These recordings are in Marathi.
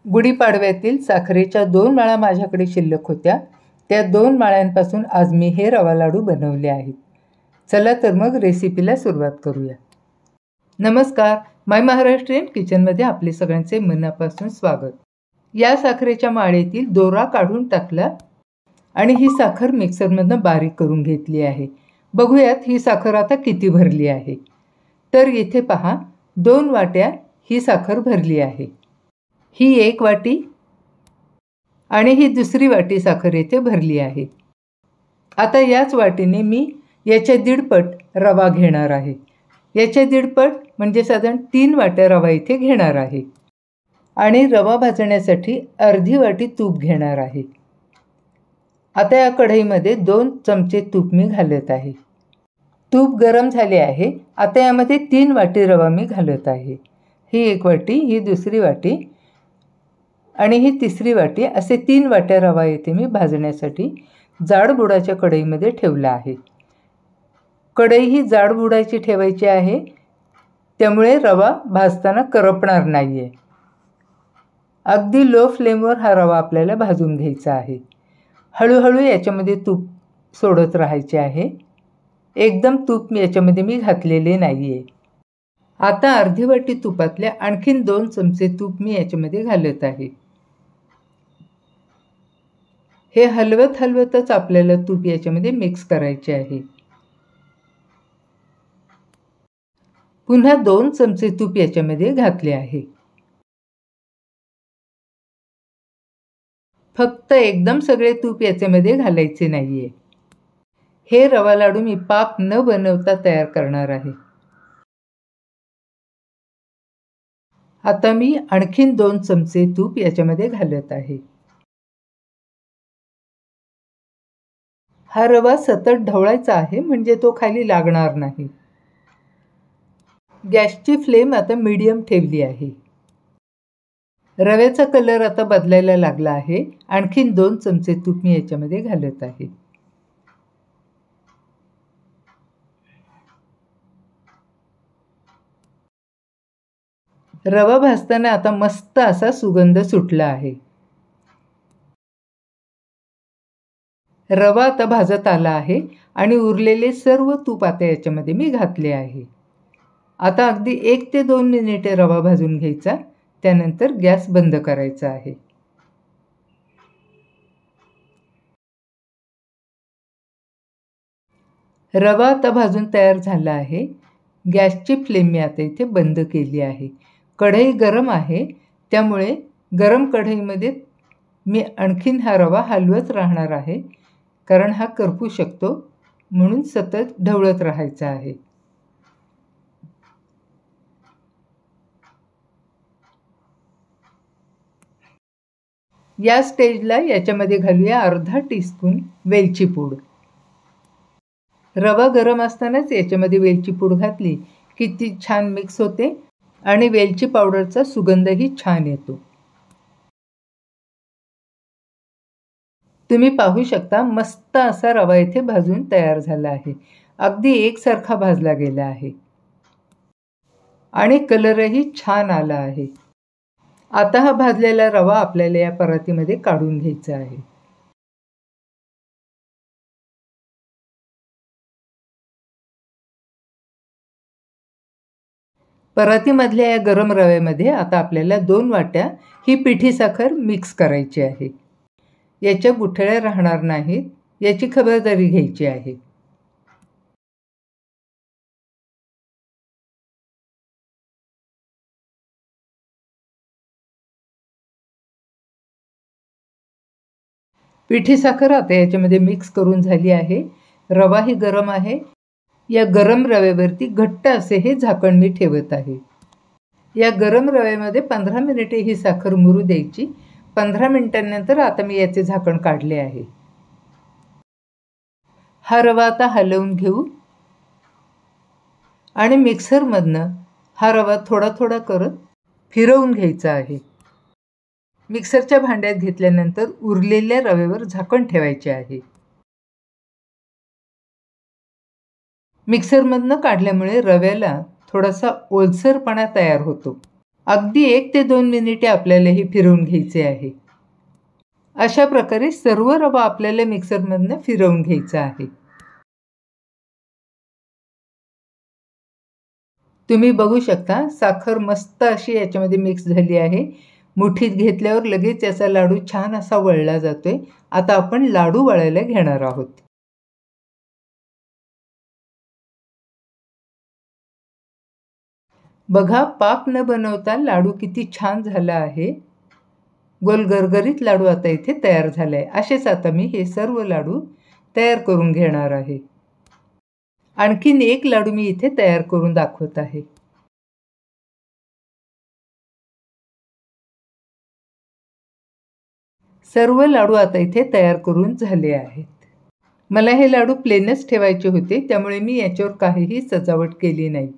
गुढीपाडव्यातील साखरेच्या 2 माळा माझ्याकडे शिल्लक होत्या. त्या 2 माळ्यांपासून आज मी हे रवा लाडू बनवले आहेत. चला तर मग रेसिपीला सुरुवात करूया. नमस्कार, माय महाराष्ट्रीयन किचनमध्ये आपले सगळ्यांचे मनापासून स्वागत. या साखरेच्या माळेतील दोरा काढून टाकला आणि ही साखर मिक्सरमधनं बारीक करून घेतली आहे. बघूयात ही साखर आता किती भरली आहे. तर इथे पहा, 2 वाट्या ही साखर भरली आहे. ही 1 वाटी आणि ही दुसरी वाटी साखर येथे भरली आहे. आता याच वाटीने मी याच्या 1.5 पट रवा घेणार आहे. याच्या 1.5 पट म्हणजे साधारण 3 वाट्या रवा इथे घेणार आहे. आणि रवा भाजण्यासाठी अर्धी वाटी तूप घेणार आहे. आता या कढईमध्ये 2 चमचे तूप मी घालत आहे. तूप गरम झाले आहे. आता यामध्ये 3 वाटी रवा मी घालत आहे. ही 1 वाटी, ही दुसरी वाटी आणि ही तिसरी वाटी, असे 3 वाट्या रवा येथे मी भाजण्यासाठी जाड बुडाच्या कढईमध्ये ठेवला आहे. कढई ही जाड बुडाची ठेवायची आहे, त्यामुळे रवा भाजताना करपणार नाही आहे. अगदी लो फ्लेमवर हा रवा आपल्याला भाजून घ्यायचा आहे. हळूहळू याच्यामध्ये तूप सोडत राहायचे आहे. एकदम तूप याच्यामध्ये मी घातलेले नाही आहे. आता अर्धी वाटी तुपातल्या आणखीन 2 चमचे तूप मी याच्यामध्ये घालत आहे. हे हलवतच आपल्याला तूप याच्यामध्ये मिक्स करायचे आहे. पुन्हा 2 चमचे तूप याच्यामध्ये घातले आहे. फक्त एकदम सगळे तूप याच्यामध्ये घालायचे नाहीये. हे रवा लाडू मी पाक न बनवता तयार करणार आहे. आता मी आणखीन 2 चमचे तूप याच्यामध्ये घालत आहे. हा रवा सतत ढवळायचा आहे, म्हणजे तो खाली लागणार नाही. गॅसची फ्लेम आता मीडियम ठेवली आहे. रव्याचा कलर आता बदलायला लागला आहे. आणखीन 2 चमचे तूप मी याच्यामध्ये घालत आहे. रवा भाजताना आता मस्त असा सुगंध सुटला आहे. रवा आता भाजत आला आहे आणि उरलेले सर्व तूप आता याच्यामध्ये मी घातले आहे. आता अगदी 1 ते 2 मिनिटे रवा भाजून घ्यायचा. त्यानंतर गॅस बंद करायचा आहे. रवा आता भाजून तयार झाला आहे. गॅसची फ्लेम मी आता इथे बंद केली आहे. कढई गरम आहे, त्यामुळे गरम कढईमध्ये मी आणखीन हा रवा हलवत राहणार आहे, कारण हा करपू शकतो, म्हणून सतत ढवळत राहायचा आहे. या स्टेजला याच्यामध्ये घालूया अर्धा टीस्पून वेलची पूड. रवा गरम असतानाच याच्यामध्ये वेलची पूड घातली की ती छान मिक्स होते आणि वेलची पावडरचा सुगंधही छान येतो. तुम्ही पाहू शकता, मस्त असा रवा इथे भाजून तयार झाला आहे. अगदी एकसारखा भाजला गेला आहे आणि कलरही छान आला आहे. आता हा भाजलेला रवा आपल्याला या परातीमध्ये काढून घ्यायचा आहे. परातीमधल्या या गरम रव्यामध्ये आता आपल्याला 2 वाट्या ही पिठी साखर मिक्स करायची आहे. याच्या गुठळ्या राहणार नाहीत, याची खबरदारी घ्यायची आहे. पिठी साखर आता याच्यामध्ये मिक्स करून झाली आहे. रवाही गरम आहे. या गरम रव्यावरती घट्ट असे हे झाकण मी ठेवत आहे. या गरम रव्यामध्ये 15 मिनिटे ही साखर मुरू द्यायची. 15 मिनिटांनंतर आता मी याचे झाकण काढले आहे. हा रवा आता हलवून घेऊ आणि मिक्सरमधनं हा रवा थोडा थोडा करत फिरवून घ्यायचा आहे. मिक्सरच्या भांड्यात घेतल्यानंतर उरलेल्या रव्यावर झाकण ठेवायचे आहे. मिक्सरमधनं काढल्यामुळे रव्याला थोडासा ओलसरपणा तयार होतो. अगदी 1 ते 2 मिनिटे आपल्याला हे फिरवून घ्यायचे आहे. अशा प्रकारे सर्व रवा आपल्याला मिक्सरमधनं फिरवून घ्यायचा आहे. तुम्ही बघू शकता साखर मस्त अशी याच्यामध्ये मिक्स झाली आहे. मुठीत घेतल्यावर लगेच याचा लाडू छान असा वळला जातोय. आता आपण लाडू वळायला घेणार आहोत. बघा, पाक न बनवता लाडू किती छान झाला आहे. गोल गरगरीत लाडू आता इथे तयार झालाय. असेच आता मी हे सर्व लाडू तयार करून घेणार आहे. आणखीन एक लाडू मी इथे तयार करून दाखवत आहे. सर्व लाडू आता इथे तयार करून झाले आहेत. मला हे लाडू प्लेनच ठेवायचे होते, त्यामुळे मी याच्यावर काहीही सजावट केली नाही.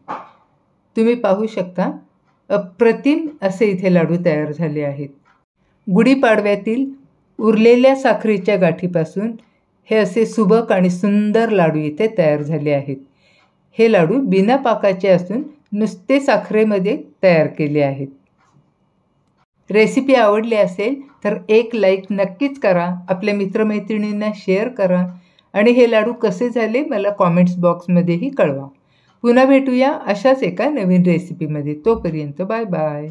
तुम्ही पाहू शकता, अप्रतिम असे इथे लाडू तयार झाले आहेत. गुढीपाडव्यातील उरलेल्या साखरेच्या गाठीपासून हे असे सुबक आणि सुंदर लाडू इथे तयार झाले आहेत. हे लाडू बिना पाकाचे असून नुसते साखरेमध्ये तयार केले आहेत. रेसिपी आवडली असेल तर एक लाईक नक्कीच करा. आपल्या मित्रमैत्रिणींना शेअर करा आणि हे लाडू कसे झाले मला कॉमेंट्स बॉक्समध्येही कळवा. पुन्हा भेटूया अशाच एका नवीन रेसिपीमध्ये. तोपर्यंत बाय बाय.